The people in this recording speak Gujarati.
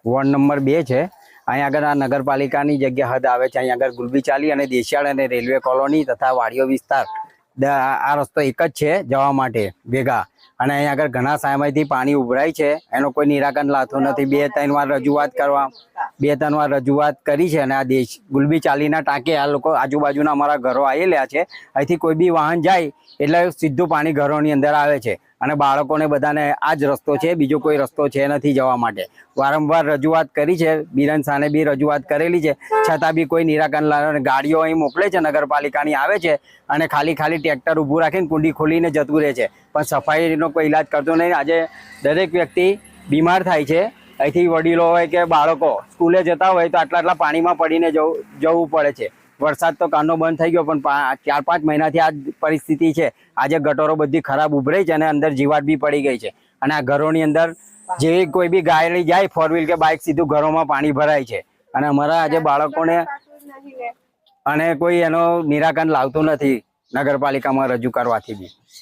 વોર્ડ નંબર 2 છે। અહીં આગળ આ નગરપાલિકાની જગ્યા હદ આવે છે। અહીં આગળ ગુલબીચાલી અને દેશિયાળ અને રેલવે કોલોની તથા વાડીઓ વિસ્તાર આ રસ્તો એક જ છે જવા માટે ભેગા। અને અહીં આગળ ઘણા સમયથી પાણી ઉભરાય છે, એનો કોઈ નિરાકરણ લાવતું નથી। 2-3 વાર રજૂઆત કરી છે અને આ ગુલબીચાલીના ટાંકે આ લોકો આજુબાજુના અમારા ઘરો આવેલા છે। અહીંથી કોઈ બી વાહન જાય એટલે સીધું પાણી ઘરોની અંદર આવે છે અને બાળકોને બધાને આ જ રસ્તો છે, બીજો કોઈ રસ્તો છે નથી જવા માટે। વારંવાર રજૂઆત કરી છે, બિરન સાને બી રજૂઆત કરેલી છે, છતાં બી કોઈ નિરાકરણ લાવે। ગાડીઓ અહીં મોકલે છે, નગરપાલિકાની આવે છે અને ખાલી ટ્રેક્ટર ઊભું રાખીને કુંડી ખોલીને જતું રહે છે, પણ સફાઈનો કોઈ ઇલાજ કરતો નહીં। આજે દરેક વ્યક્તિ બીમાર થાય છે। અહીંથી વડીલો હોય કે બાળકો સ્કૂલે જતા હોય તો આટલા પાણીમાં પડીને જવું પડે છે। વરસાદ તો કાનો બંધ થઈ ગયો, પણ 4-5 મહિનાથી આ પરિસ્થિતિ છે। આજે ગટરો બધી ખરાબ ઉભરાઈ છે અને અંદર જીવાત બી પડી ગઈ છે અને આ ઘરોની અંદર જેવી કોઈ બી ગાડી જાય 4 વ્હીલ કે બાઇક સીધું ઘરોમાં પાણી ભરાય છે અને અમારા આજે બાળકોને અને કોઈ એનો નિરાકરણ લાવતું નથી નગરપાલિકામાં રજૂ કરવાથી બી।